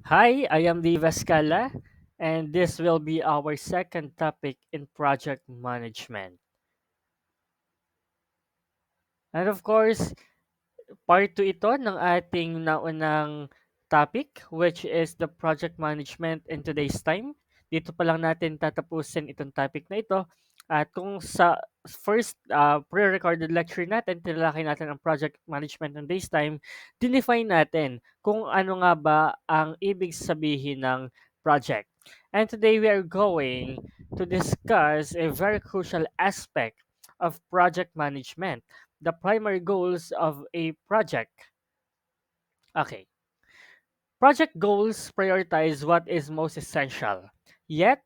Hi, I am Dave Escala, and this will be our second topic in project management. And of course, part 2 ito ng ating naunang topic, which is the project management in today's time. Dito pa lang natin tatapusin itong topic na ito. At kung sa first pre-recorded lecture natin, tinalakay natin ang project management in today's time, dinefine natin kung ano nga ba ang ibig sabihin ng project. And today we are going to discuss a very crucial aspect of project management, the primary goals of a project. Okay. Project goals prioritize what is most essential. Yet,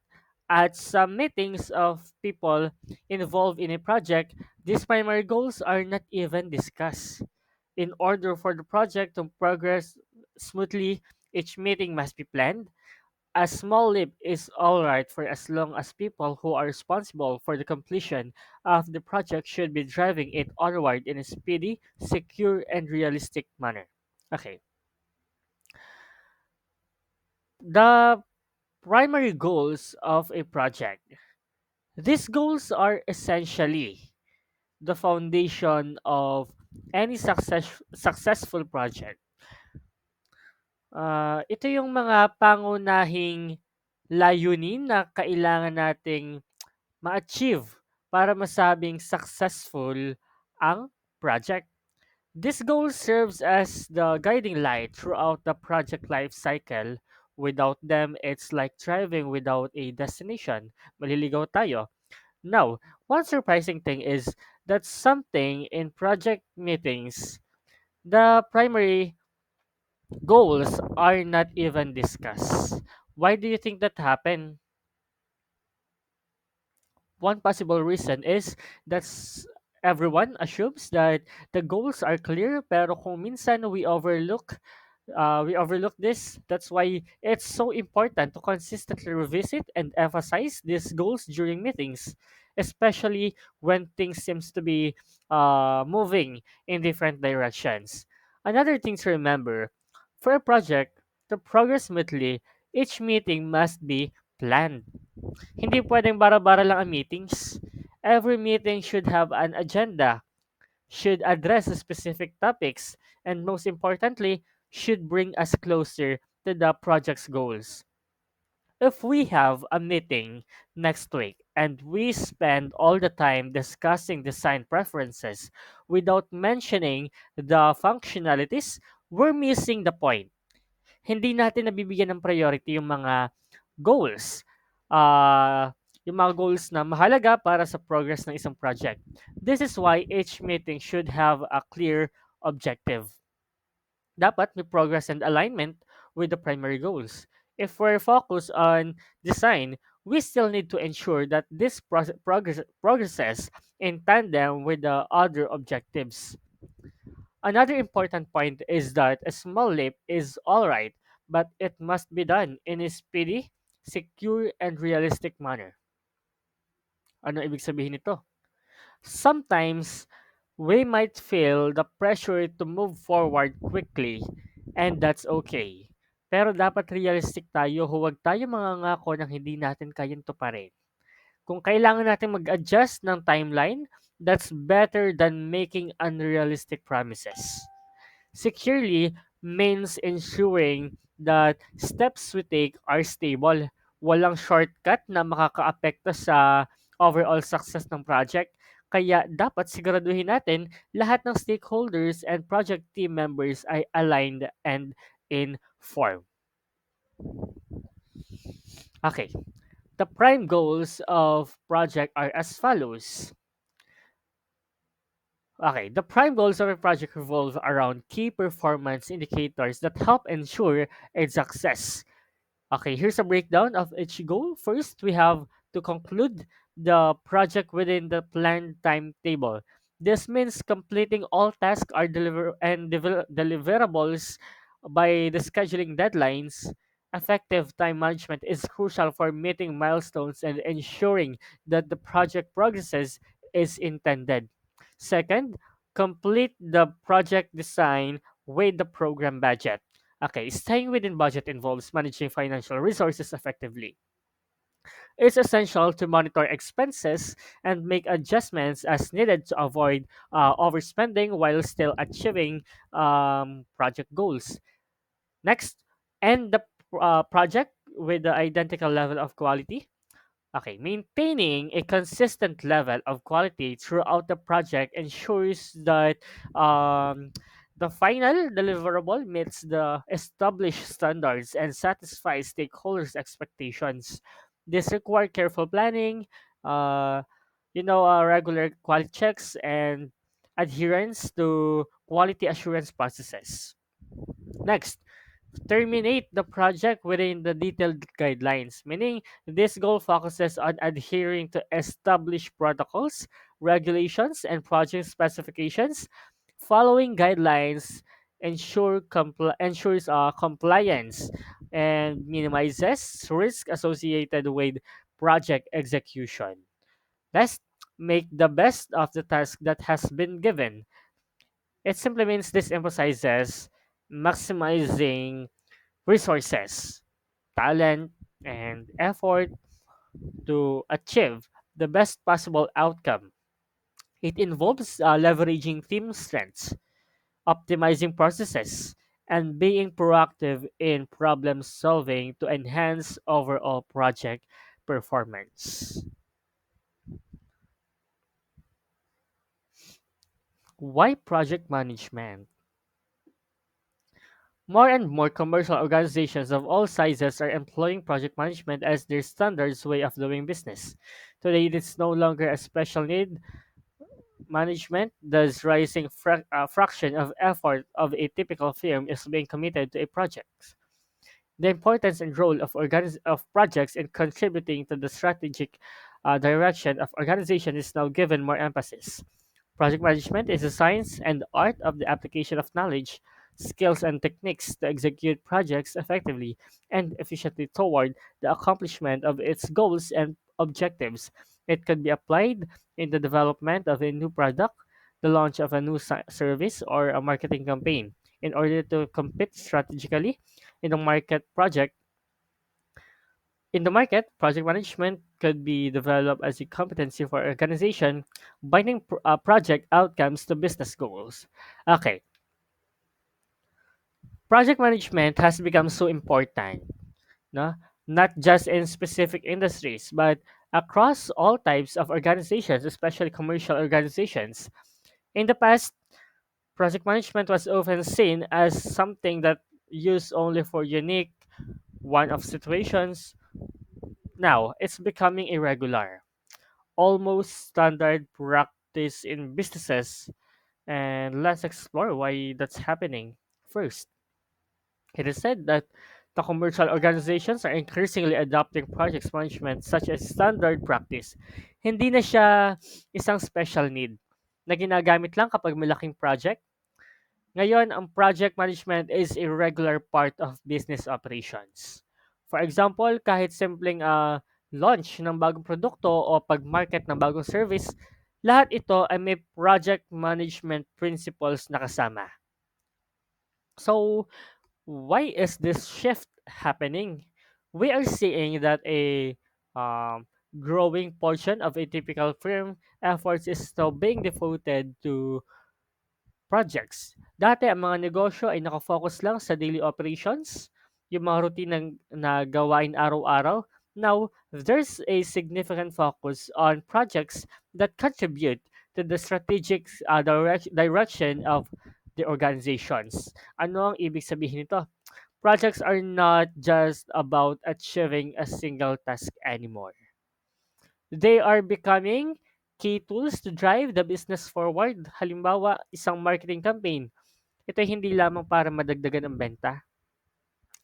at some meetings of people involved in a project, these primary goals are not even discussed. In order for the project to progress smoothly, each meeting must be planned. A small leap is alright for as long as people who are responsible for the completion of the project should be driving it onward in a speedy, secure, and realistic manner. Okay. The primary goals of a project. These goals are essentially the foundation of any successful project. Ito yung mga pangunahing layunin na kailangan nating ma-achieve para masabing successful ang project. This goal serves as the guiding light throughout the project life cycle. Without them, it's like driving without a destination. Maliligaw tayo. Now, one surprising thing is that something in project meetings, the primary goals are not even discussed. Why do you think that happened? One possible reason is that everyone assumes that the goals are clear, pero kung minsan we overlook this. That's why it's so important to consistently revisit and emphasize these goals during meetings, especially when things seems to be moving in different directions. Another thing to remember, for a project to progress smoothly, each meeting must be planned. Hindi pwedeng bara-bara lang ang meetings. Every meeting should have an agenda, should address specific topics, and most importantly, should bring us closer to the project's goals. If we have a meeting next week and we spend all the time discussing design preferences without mentioning the functionalities, we're missing the point. Hindi natin nabibigyan ng priority yung mga goals. Yung mga goals na mahalaga para sa progress ng isang project. This is why each meeting should have a clear objective. Dapat may progress and alignment with the primary goals. If we're focused on design, we still need to ensure that this progresses in tandem with the other objectives. Another important point is that a small leap is alright, but it must be done in a speedy, secure, and realistic manner. Ano ibig sabihin nito? Sometimes, we might feel the pressure to move forward quickly, and that's okay. Pero dapat realistic tayo, huwag tayo mangangako ng hindi natin kayang tuparin. Kung kailangan natin mag-adjust ng timeline, that's better than making unrealistic promises. Securely means ensuring that steps we take are stable. Walang shortcut na makakaapekto sa overall success ng project. Kaya dapat siguraduhin natin lahat ng stakeholders and project team members ay aligned and informed. Okay, the prime goals of project are as follows. Okay, the prime goals of a project revolve around key performance indicators that help ensure its success. Okay, here's a breakdown of each goal. First, we have to conclude the project within the planned timetable. This means completing all tasks are deliverables by the scheduling deadlines. Effective time management is crucial for meeting milestones and ensuring that the project progresses is intended. Second, complete the project design with the program budget. Okay, staying within budget involves managing financial resources effectively. It's essential to monitor expenses and make adjustments as needed to avoid overspending while still achieving project goals. Next, end the project with the identical level of quality. Okay, maintaining a consistent level of quality throughout the project ensures that um, the final deliverable meets the established standards and satisfies stakeholders' expectations. This requires careful planning, uh, regular quality checks, and adherence to quality assurance processes. Next, terminate the project within the detailed guidelines, meaning this goal focuses on adhering to established protocols, regulations, and project specifications. Following guidelines ensures compliance and minimizes risk associated with project execution. Let's make the best of the task that has been given. It simply means this emphasizes maximizing resources, talent, and effort to achieve the best possible outcome. It involves leveraging team strengths, optimizing processes, and being proactive in problem solving to enhance overall project performance. Why project management? More and more commercial organizations of all sizes are employing project management as their standards way of doing business. Today, it is no longer a special need management. Thus, rising fraction of effort of a typical firm is being committed to a project. The importance and role of projects in contributing to the strategic direction of organization is now given more emphasis. Project management is the science and art of the application of knowledge, skills, and techniques to execute projects effectively and efficiently toward the accomplishment of its goals and objectives. It can be applied in the development of a new product, the launch of a new service, or a marketing campaign. In order to compete strategically in the market, project management could be developed as a competency for organization, binding project outcomes to business goals. Okay, project management has become so important, no? Not just in specific industries, but across all types of organizations, especially commercial organizations. In the past, project management was often seen as something that used only for unique one-off situations. Now, it's becoming irregular, almost standard practice in businesses, and let's explore why that's happening. First, it is said that the commercial organizations are increasingly adopting project management such as standard practice. Hindi na siya isang special need na ginagamit lang kapag malaking project. Ngayon, ang project management is a regular part of business operations. For example, kahit simpleng launch ng bagong produkto o pag-market ng bagong service, lahat ito ay may project management principles na kasama. So, why is this shift happening? We are seeing that a um, growing portion of a typical firm efforts is now being devoted to projects. Dati ang mga negosyo ay nakafocus lang sa daily operations, yung mga routine na gawain araw-araw. Now, there's a significant focus on projects that contribute to the strategic direction of the organizations. Ano ang ibig sabihin nito? Projects are not just about achieving a single task anymore. They are becoming key tools to drive the business forward. Halimbawa, isang marketing campaign. Ito ay hindi lamang para madagdagan ang benta.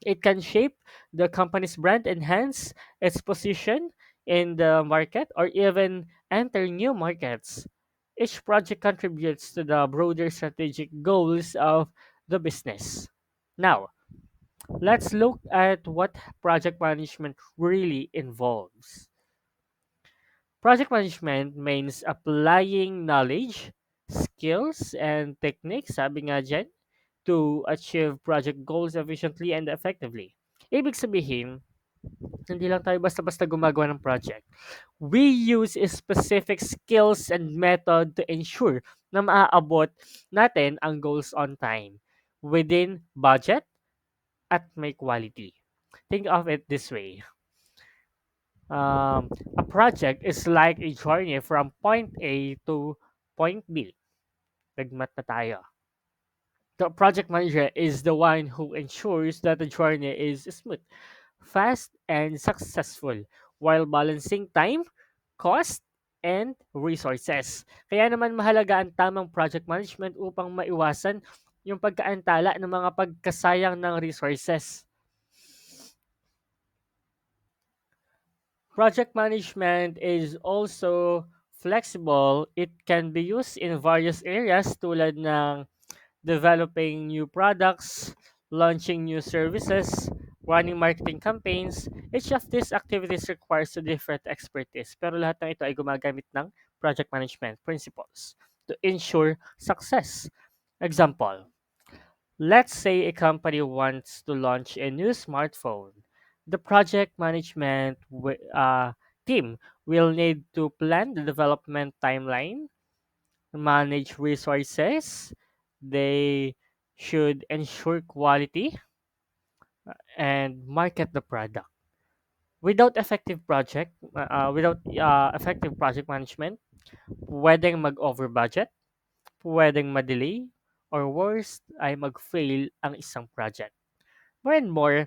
It can shape the company's brand, enhance its position in the market, or even enter new markets. Each project contributes to the broader strategic goals of the business. Now, let's look at what project management really involves. Project management means applying knowledge, skills, and techniques, sabi nga dyan, to achieve project goals efficiently and effectively. Ibig sabihin, hindi lang tayo basta-basta gumagawa ng project. We use specific skills and method to ensure na maaabot natin ang goals on time, within budget, at may quality. Think of it this way. A project is like a journey from point A to point B. Nagmat na tayo. The project manager is the one who ensures that the journey is smooth, fast, and successful while balancing time, cost, and resources. Kaya naman mahalaga ang tamang project management upang maiwasan yung pagkaantala ng mga pagkasayang ng resources. Project management is also flexible. It can be used in various areas tulad ng developing new products, launching new services, running marketing campaigns. Each of these activities requires a different expertise, pero lahat ng ito ay gumagamit ng project management principles to ensure success. Example, let's say a company wants to launch a new smartphone. The project management team will need to plan the development timeline, manage resources. They should ensure quality and market the product. Without effective project management, pwedeng mag-over budget, pwedeng ma-delay, or worst ay mag-fail ang isang project. More and more,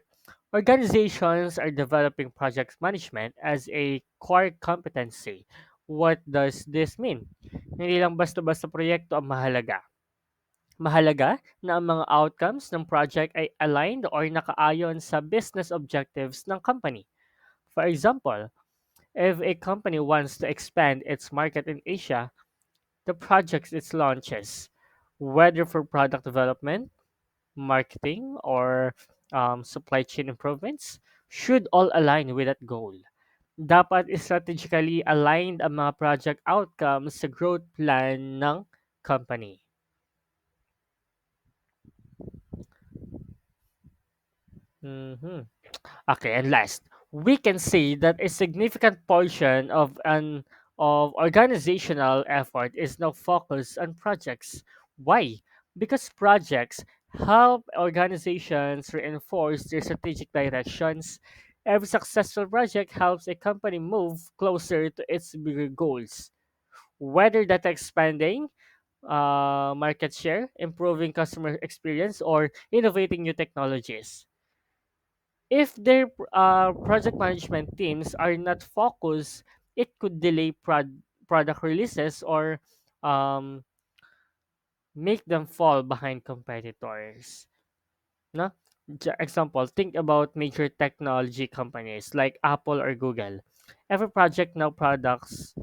organizations are developing project management as a core competency. What does this mean? Hindi lang basta-basta proyekto ang mahalaga. Mahalaga na ang mga outcomes ng project ay aligned or nakaayon sa business objectives ng company. For example, if a company wants to expand its market in Asia, the projects it launches, whether for product development, marketing, or supply chain improvements, should all align with that goal. Dapat strategically aligned ang mga project outcomes sa growth plan ng company. Mhm. Okay, and last, we can see that a significant portion of organizational effort is now focused on projects. Why? Because projects help organizations reinforce their strategic directions. Every successful project helps a company move closer to its bigger goals, whether that's expanding market share, improving customer experience, or innovating new technologies. If their project management teams are not focused, it could delay product releases or um, make them fall behind competitors. No? Example, think about major technology companies like Apple or Google. Every project now products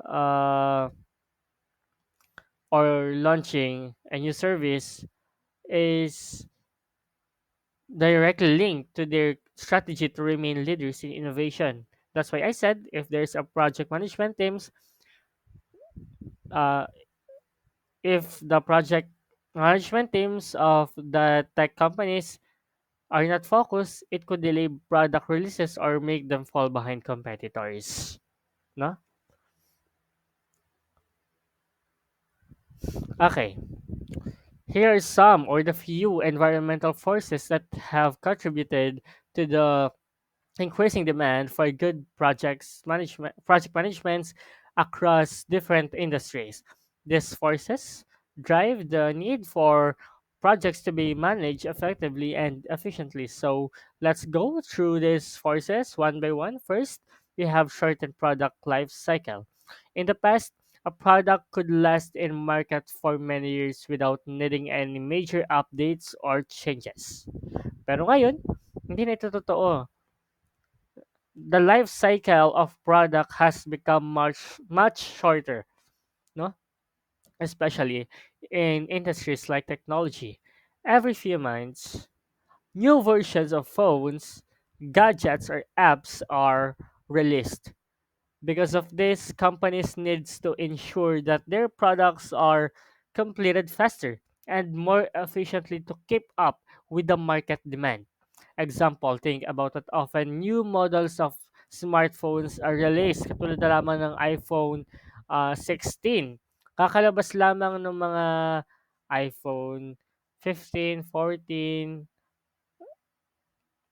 uh, or launching a new service is directly linked to their strategy to remain leaders in innovation. That's why I said if there's a project management teams, uh, if the project management teams of the tech companies are not focused, it could delay product releases or make them fall behind competitors. No? Okay. Here are some or the few environmental forces that have contributed to the increasing demand for good project managements across different industries. These forces drive the need for projects to be managed effectively and efficiently. So let's go through these forces one by one. First, we have shortened product life cycle. In the past, a product could last in market for many years without needing any major updates or changes. Pero ngayon, hindi na ito totoo. The life cycle of product has become much shorter, no, especially in industries like technology. Every few months, new versions of phones, gadgets, or apps are released. Because of this, companies needs to ensure that their products are completed faster, and more efficiently to keep up with the market demand. Example, think about it, often new models of smartphones are released katulad na lamang ng iPhone 16. Kakalabas lamang ng mga iPhone 15, 14,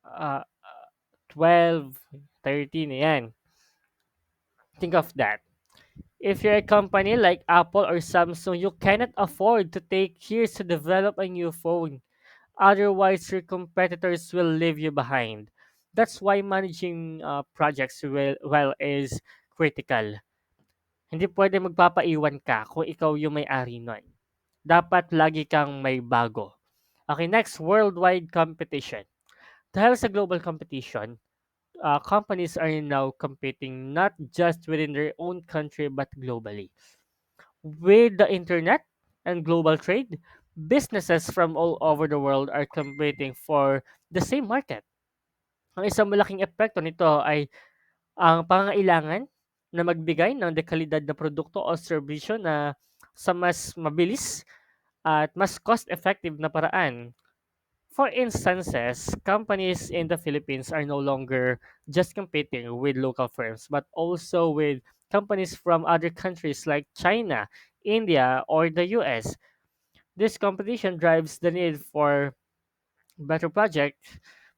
uh, 12, 13, ayan. Think of that. If you're a company like Apple or Samsung, you cannot afford to take years to develop a new phone. Otherwise, your competitors will leave you behind. That's why managing projects well is critical. Hindi pwede magpapaiwan ka kung ikaw yung may-ari nun. Dapat lagi kang may bago. Okay, next, worldwide competition. Dahil sa global competition, companies are now competing not just within their own country but globally. With the internet and global trade, businesses from all over the world are competing for the same market. Ang isang malaking epekto nito ay ang pangangailangan na magbigay ng dekalidad na produkto o serbisyo na sa mas mabilis at mas cost-effective na paraan. For instances, companies in the Philippines are no longer just competing with local firms, but also with companies from other countries like China, India, or the US. This competition drives the need for better project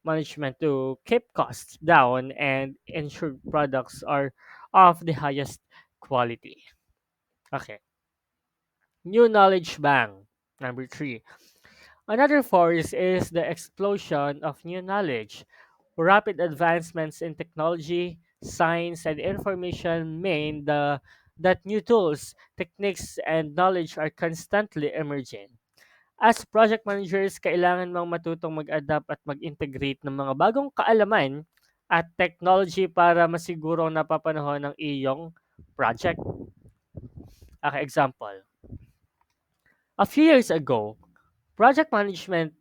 management to keep costs down and ensure products are of the highest quality. Okay. New knowledge bank. Number three. Another force is the explosion of new knowledge. Rapid advancements in technology, science, and information mean that new tools, techniques, and knowledge are constantly emerging. As project managers, kailangan mong matutong mag-adapt at mag-integrate ng mga bagong kaalaman at technology para masiguro napapanahon ng iyong project. Okay, example. A few years ago, project management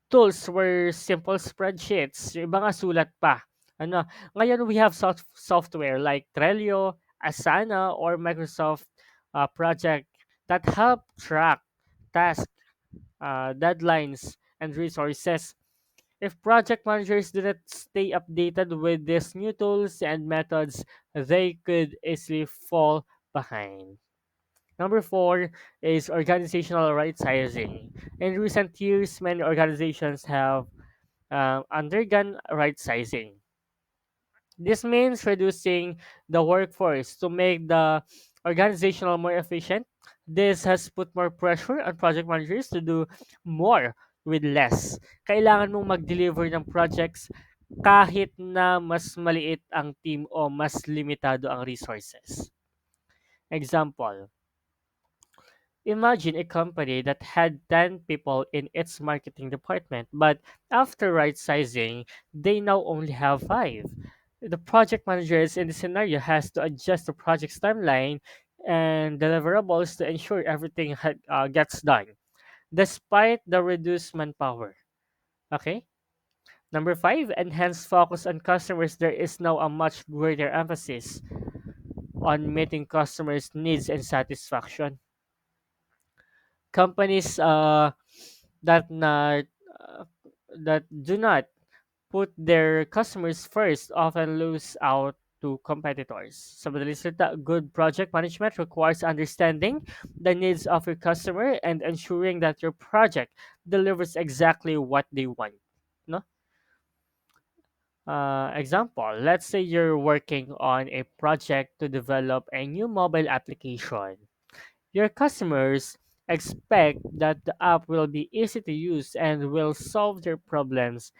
tools were simple spreadsheets. Yung iba nga sulat pa. Ano, ngayon we have software like Trello, Asana, or Microsoft Project that help track tasks, deadlines, and resources. If project managers do not stay updated with these new tools and methods, they could easily fall behind. Number four is organizational right sizing. In recent years, many organizations have undergone right sizing. This means reducing the workforce to make the organizational more efficient. This has put more pressure on project managers to do more with less. Kailangan mong mag-deliver ng projects kahit na mas maliit ang team o mas limitado ang resources. Example, imagine a company that had 10 people in its marketing department, but after right sizing, they now only have 5. The project managers in the scenario has to adjust the project's timeline and deliverables to ensure everything gets done, despite the reduced manpower. Okay? Number 5, enhanced focus on customers. There is now a much greater emphasis on meeting customers' needs and satisfaction. Companies that not uh, that do not put their customers first often lose out to competitors. Sa madaling salita, good project management requires understanding the needs of your customer and ensuring that your project delivers exactly what they want. No? Example, let's say you're working on a project to develop a new mobile application. Your customers expect that the app will be easy to use and will solve their problems.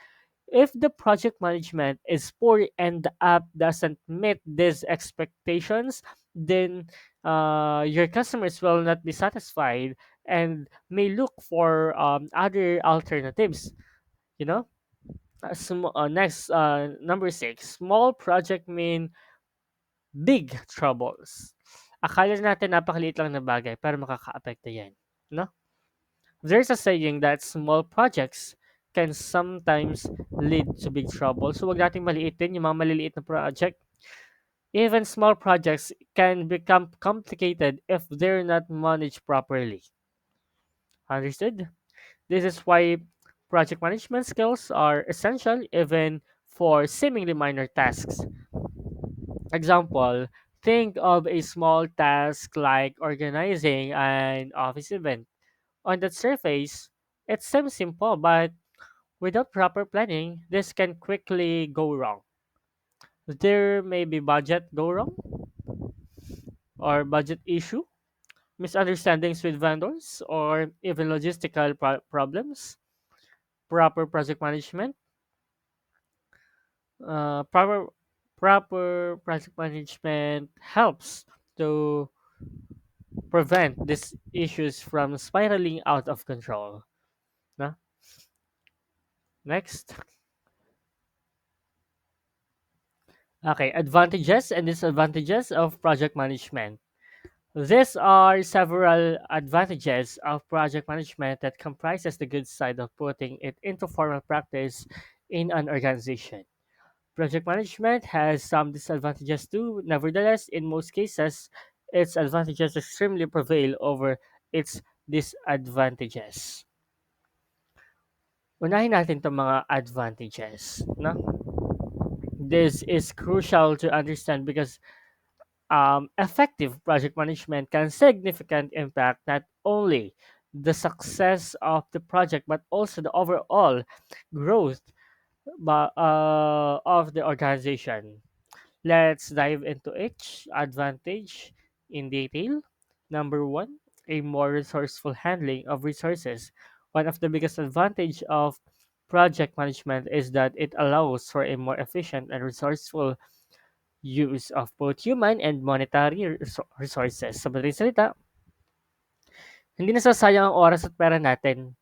If the project management is poor and the app doesn't meet these expectations, then your customers will not be satisfied and may look for other alternatives. You know, next, number six, small project mean big troubles. Akala natin napakaliit lang na bagay pero makakaapekto yan. No? There's a saying that small projects can sometimes lead to big trouble. So wag nating maliitin yung mga maliliit na project. Even small projects can become complicated if they're not managed properly. Understood? This is why project management skills are essential even for seemingly minor tasks. Example, think of a small task like organizing an office event. On the surface, it seems simple, but without proper planning, this can quickly go wrong. There may be budget go wrong or budget issue, misunderstandings with vendors, or even logistical problems. Proper project management, uh, proper proper project management helps to prevent these issues from spiraling out of control. No? Next. Okay, advantages and disadvantages of project management. These are several advantages of project management that comprises the good side of putting it into formal practice in an organization. Project management has some disadvantages too. Nevertheless, in most cases, its advantages extremely prevail over its disadvantages. Unahin natin itong mga advantages. No? This is crucial to understand because effective project management can significant impact not only the success of the project but also the overall growth of the organization. Let's dive into each advantage in detail. Number one, a more resourceful handling of resources. One of the biggest advantage of project management is that it allows for a more efficient and resourceful use of both human and monetary resources. Sa madaling salita, hindi nasasayang ang oras at pera natin.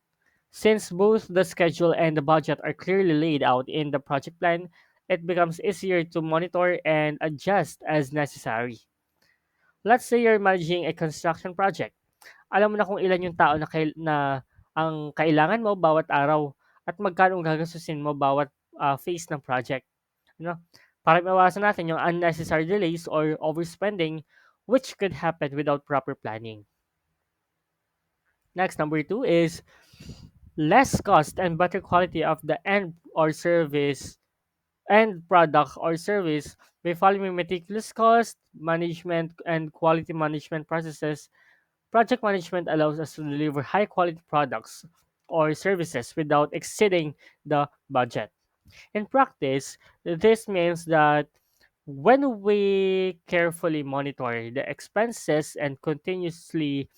Since both the schedule and the budget are clearly laid out in the project plan, it becomes easier to monitor and adjust as necessary. Let's say you're managing a construction project. Alam mo na kung ilan yung tao na ang kailangan mo bawat araw at magkano ang gagastusin mo bawat phase ng project. No? Para mawasan natin yung unnecessary delays or overspending which could happen without proper planning. Next, number two is less cost and better quality of the end product or service by following meticulous cost management and quality management processes. Project management allows us to deliver high quality products or services without exceeding the budget. In practice, this means that when we carefully monitor the expenses and continuously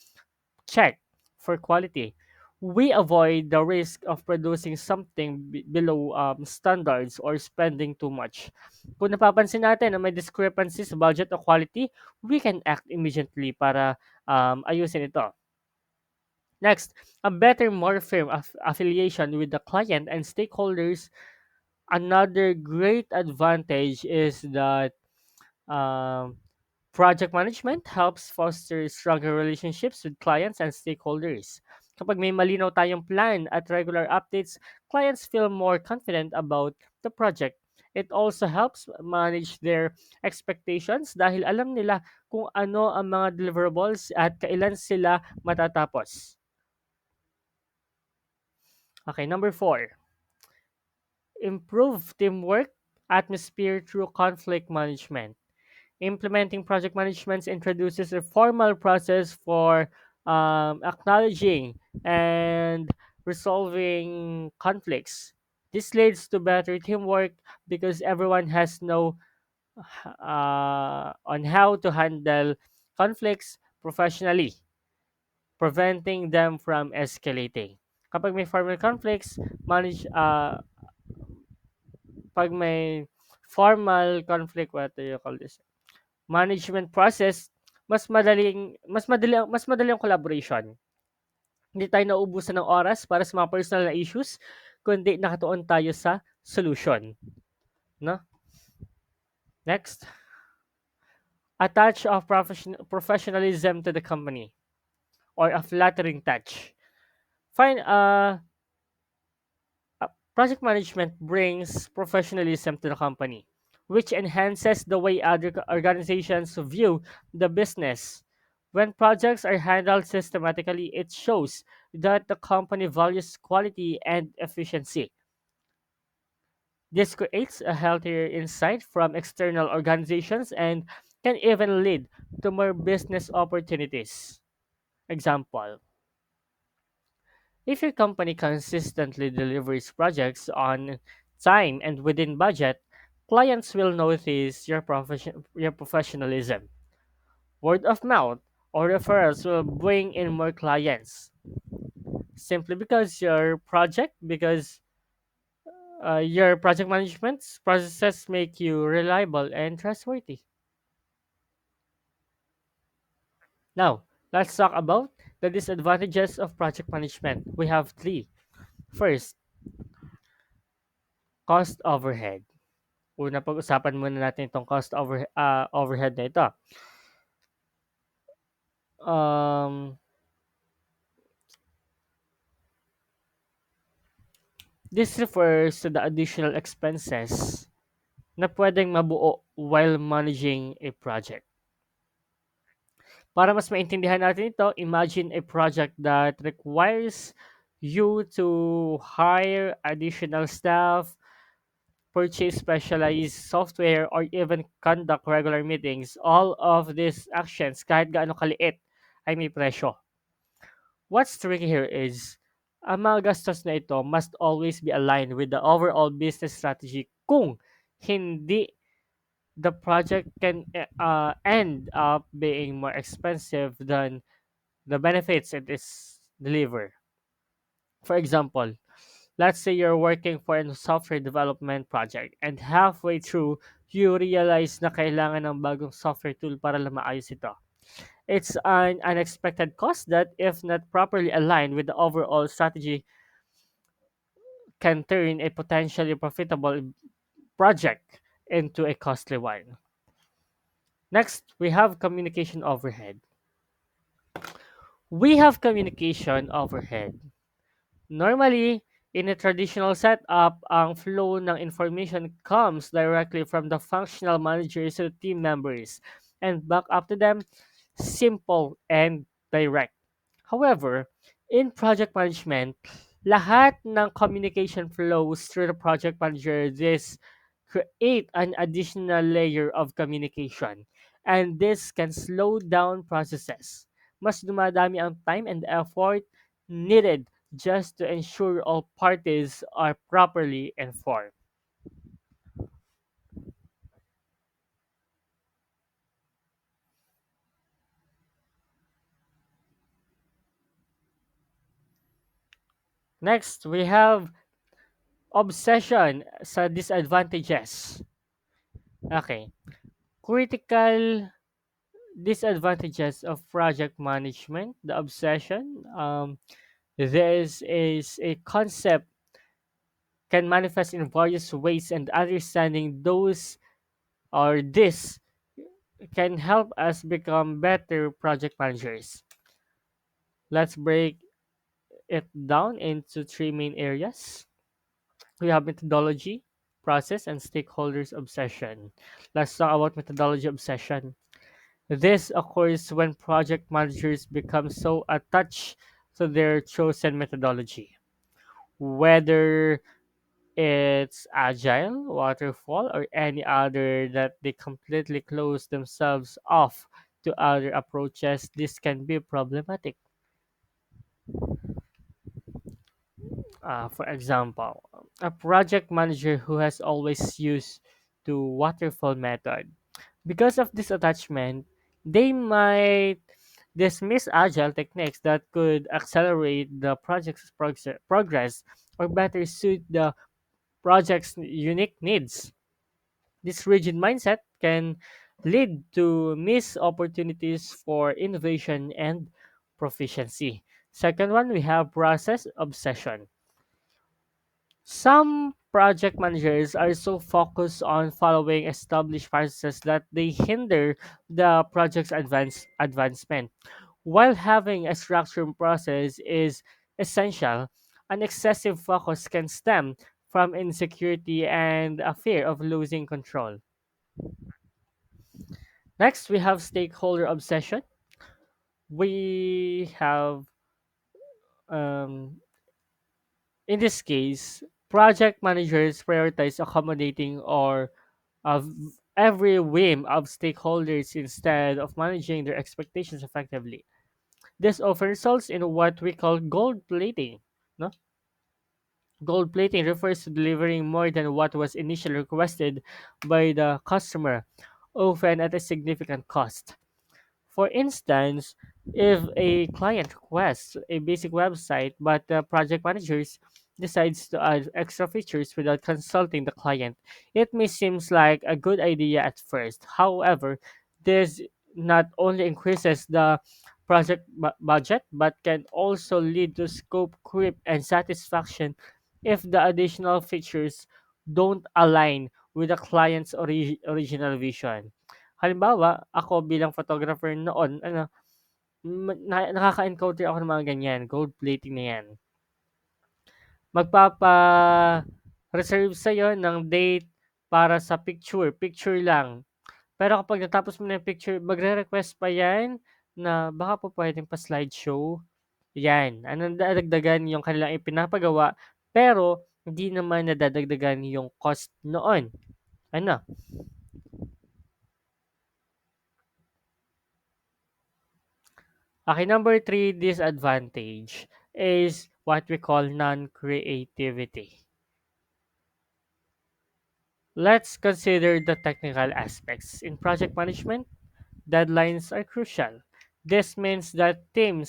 check for quality, we avoid the risk of producing something below standards or spending too much. Kung napapansin natin na may discrepancies sa budget o quality, we can act immediately para ayusin ito. Next, a better, more firm affiliation with the client and stakeholders. Another great advantage is that um, project management helps foster stronger relationships with clients and stakeholders. Kapag may malinaw tayong plan at regular updates, clients feel more confident about the project. It also helps manage their expectations dahil alam nila kung ano ang mga deliverables at kailan sila matatapos. Okay, number four, improve teamwork atmosphere through conflict management. Implementing project management introduces a formal process for acknowledging and resolving conflicts. This leads to better teamwork because everyone has know on how to handle conflicts professionally, preventing them from escalating. Kapag may formal conflicts, pag may formal conflict, what do you call this? Management process, mas madali ang collaboration. Hindi tayo nauubusan ng oras para sa mga personal na issues, kundi nakatuon tayo sa solution, no? Next, a touch of professionalism to the company or a flattering touch. Fine, project management brings professionalism to the company, which enhances the way other organizations view the business. When projects are handled systematically, it shows that the company values quality and efficiency. This creates a healthier insight from external organizations and can even lead to more business opportunities. Example: if your company consistently delivers projects on time and within budget, clients will notice your professionalism. Word of mouth or referrals will bring in more clients simply because your project management processes make you reliable and trustworthy. Now, let's talk about the disadvantages of project management. We have three. First, cost overhead. Una, pag-usapan muna natin itong overhead na ito. Um, this refers to the additional expenses na pwedeng mabuo while managing a project. Para mas maintindihan natin ito, imagine a project that requires you to hire additional staff, purchase specialized software, or even conduct regular meetings. All of these actions, kahit gaano kaliit, ay may presyo. What's tricky here is, ang mga gastos na ito must always be aligned with the overall business strategy. Kung hindi, the project can end up being more expensive than the benefits it is deliver. For example, let's say you're working for a software development project and halfway through, you realize na kailangan ng bagong software tool para lang maayos ito. It's an unexpected cost that, if not properly aligned with the overall strategy, can turn a potentially profitable project into a costly one. Next, we have communication overhead. We have communication overhead. Normally, in a traditional setup, ang flow ng information comes directly from the functional managers to the team members and back up to them, simple and direct. However, in project management, lahat ng communication flows through the project manager. This create an additional layer of communication, and this can slow down processes. Mas dumadami ang time and effort needed just to ensure all parties are properly informed. Next, we have obsession sa disadvantages. Okay. Critical disadvantages of project management, the obsession. This is a concept can manifest in various ways, and understanding those or this can help us become better project managers. Let's break it down into three main areas. We have methodology, process, and stakeholders obsession. Let's talk about methodology obsession. This occurs when project managers become so attached to their chosen methodology, whether it's agile, waterfall, or any other, that they completely close themselves off to other approaches. This can be problematic. For example, a project manager who has always used the waterfall method. Because of this attachment, they might dismiss agile techniques that could accelerate the project's progress or better suit the project's unique needs. This rigid mindset can lead to missed opportunities for innovation and proficiency. Second one, we have process obsession. Some project managers are so focused on following established processes that they hinder the project's advancement. While having a structured process is essential, an excessive focus can stem from insecurity and a fear of losing control. Next, we have stakeholder obsession. We have Um, in this case, project managers prioritize accommodating or of every whim of stakeholders instead of managing their expectations effectively. This often results in what we call gold plating. No? Gold plating refers to delivering more than what was initially requested by the customer, often at a significant cost. For instance, if a client requests a basic website but the project managers decides to add extra features without consulting the client, it may seem like a good idea at first. However, this not only increases the budget but can also lead to scope creep and satisfaction if the additional features don't align with the client's original vision. Halimbawa, ako bilang photographer noon, ano, nakaka-encounter ako ng mga ganyan, gold plating na yan. Magpapa-reserve sa'yo ng date para sa picture, picture lang. Pero kapag natapos mo na yung picture, magre-request pa yan na baka po pwedeng pa slideshow. Yan, anong dadagdagan yung kanilang ipinapagawa, pero hindi naman nadadagdagan yung cost noon. Ano? Okay, number three disadvantage is what we call non-creativity. Let's consider the technical aspects. In project management, deadlines are crucial. This means that team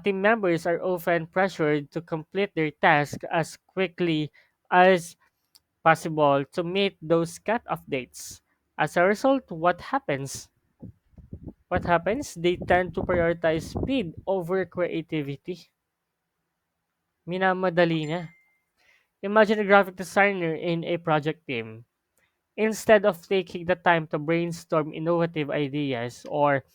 members are often pressured to complete their task as quickly as possible to meet those cut-off dates. As a result, what happens? What happens? They tend to prioritize speed over creativity. Minamadali na. Imagine a graphic designer in a project team. Instead of taking the time to brainstorm innovative ideas or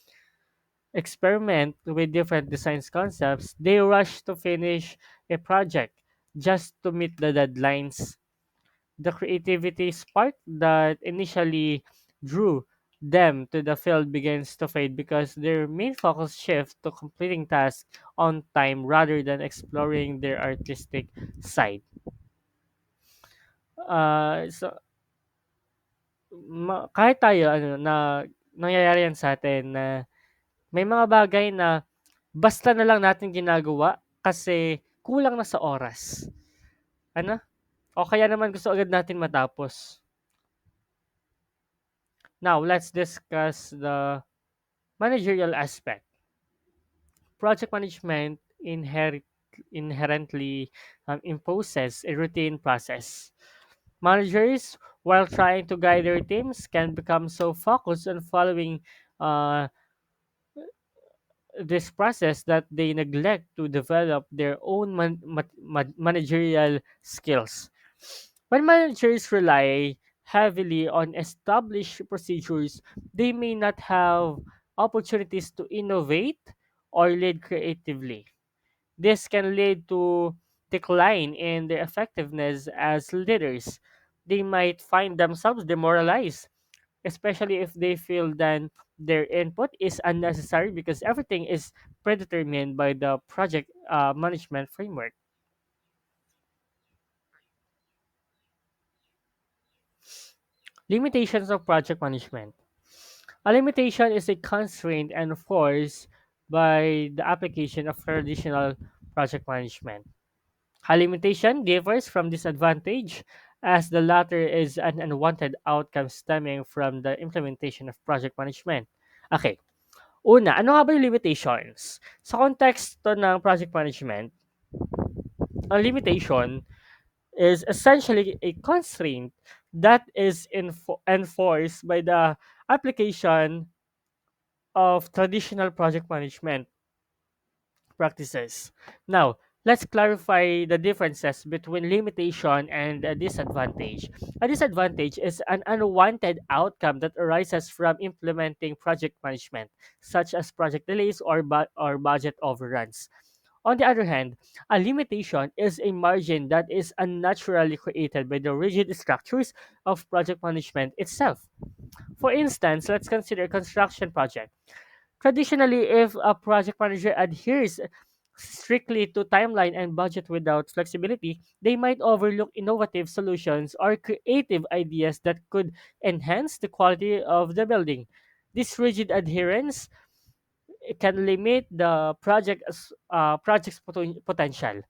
experiment with different design concepts, they rush to finish a project just to meet the deadlines. The creativity spark that initially drew them to the field begins to fade because their main focus shifts to completing tasks on time rather than exploring their artistic side. So kahit tayo ano na nangyayari yan sa atin na may mga bagay na basta na lang natin ginagawa kasi kulang na sa oras. Ano? O kaya naman gusto agad natin matapos. Now, let's discuss the managerial aspect. Project management inherently imposes a routine process. Managers, while trying to guide their teams, can become so focused on following uh, this process that they neglect to develop their own managerial skills. When managers rely heavily on established procedures, they may not have opportunities to innovate or lead creatively. This can lead to decline in their effectiveness as leaders. They might find themselves demoralized, especially if they feel that their input is unnecessary because everything is predetermined by the project management framework. Limitations of project management. A limitation is a constraint enforced by the application of traditional project management. A limitation differs from disadvantage as the latter is an unwanted outcome stemming from the implementation of project management. Okay, una, ano nga ba yung limitations? Sa context to ng project management, a limitation is essentially a constraint that is enforced by the application of traditional project management practices. Now, let's clarify the differences between limitation and a disadvantage. A disadvantage is an unwanted outcome that arises from implementing project management, such as project delays or budget overruns. On the other hand, a limitation is a margin that is unnaturally created by the rigid structures of project management itself. For instance, let's consider a construction project. Traditionally, if a project manager adheres strictly to timeline and budget without flexibility, they might overlook innovative solutions or creative ideas that could enhance the quality of the building. This rigid adherence can limit the project's potential,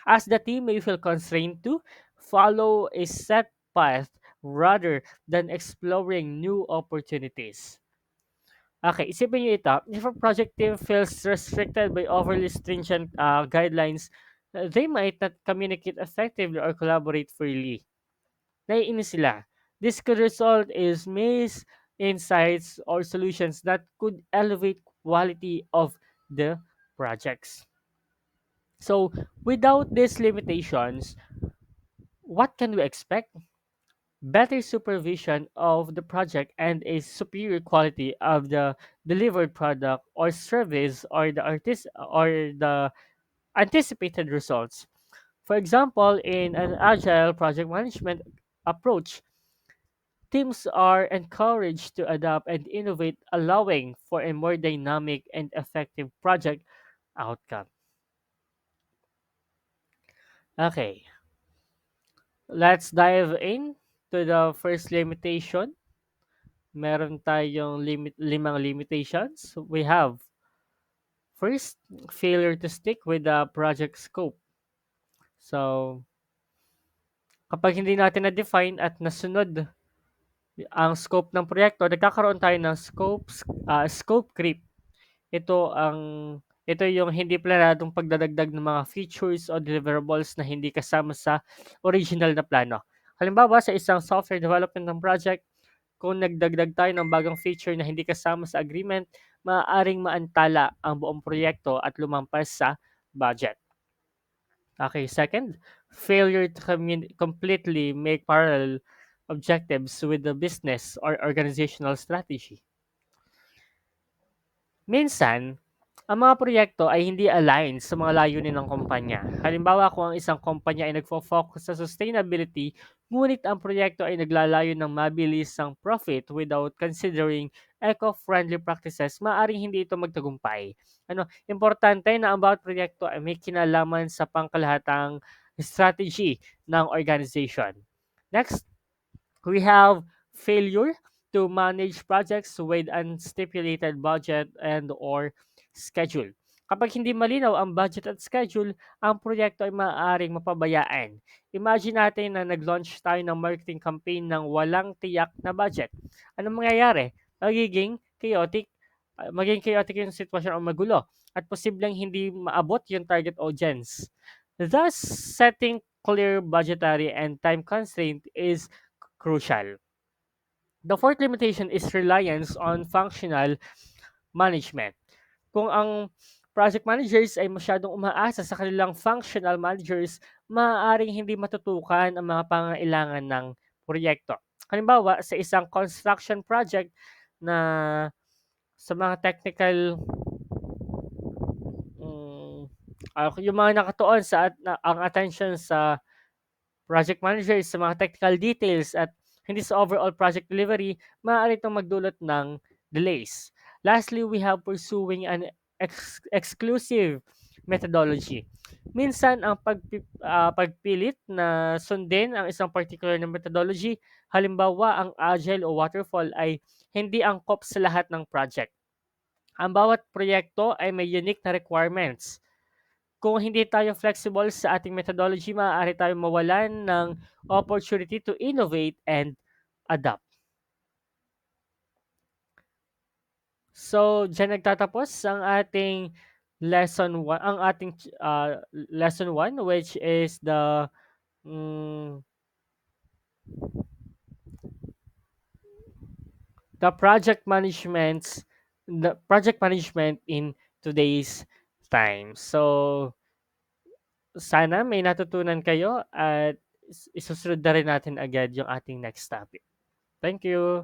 as the team may feel constrained to follow a set path rather than exploring new opportunities. Okay, isipin niyo ito, if a project team feels restricted by overly stringent guidelines, they might not communicate effectively or collaborate freely. Naiinis sila. This could result is missed insights or solutions that could elevate quality of the projects. So, without these limitations, what can we expect? Better supervision of the project and a superior quality of the delivered product or service or the anticipated results. For example, in an agile project management approach, teams are encouraged to adapt and innovate, allowing for a more dynamic and effective project outcome. Okay, let's dive in to the first limitation. Meron tayong limang limitations. We have first, failure to stick with the project scope. So, kapag hindi natin na-define at nasunod ang scope ng proyekto, nagkakaroon tayo ng scope creep. Ito ang ito yung hindi planadong pagdadagdag ng mga features o deliverables na hindi kasama sa original na plano. Halimbawa, sa isang software development ng project, kung nagdagdag tayo ng bagong feature na hindi kasama sa agreement, maaaring maantala ang buong proyekto at lumampas sa budget. Okay, second, failure to completely make parallel objectives with the business or organizational strategy. Minsan, ang mga proyekto ay hindi aligned sa mga layunin ng kumpanya. Halimbawa, kung ang isang kumpanya ay nagfo-focus sa sustainability, ngunit ang proyekto ay naglalayo ng mabilis ang profit without considering eco-friendly practices, maaaring hindi ito magtagumpay. Importante na ang bawat proyekto ay may kinalaman sa pangkalahatang strategy ng organization. Next, we have failure to manage projects with unstipulated budget and or schedule. Kapag hindi malinaw ang budget at schedule, ang proyekto ay maaaring mapabayaan. Imagine natin na nag-launch tayo ng marketing campaign ng walang tiyak na budget. Anong mangyayari? Magiging chaotic yung sitwasyon o magulo at posibleng hindi maabot yung target audience. Thus, setting clear budgetary and time constraint is crucial. The fourth limitation is reliance on functional management. Kung ang project managers ay masyadong umaasa sa kanilang functional managers, maaaring hindi matutukan ang mga pangangailangan ng proyekto. Halimbawa, sa isang construction project na sa mga technical yung mga nakatuon ang attention sa project managers sa mga technical details at hindi sa overall project delivery, maaari itong magdulot ng delays. Lastly, we have pursuing an exclusive methodology. Minsan, ang pagpilit na sundin ang isang particular na methodology, halimbawa ang agile o waterfall ay hindi angkop sa lahat ng project. Ang bawat proyekto ay may unique na requirements. Kung hindi tayo flexible sa ating methodology, maaari tayong mawalan ng opportunity to innovate and adapt. So, diyan nagtatapos ang ating lesson 1, which is mm, the project management in today's time. So, sana may natutunan kayo at isusunod na rin natin agad yung ating next topic. Thank you.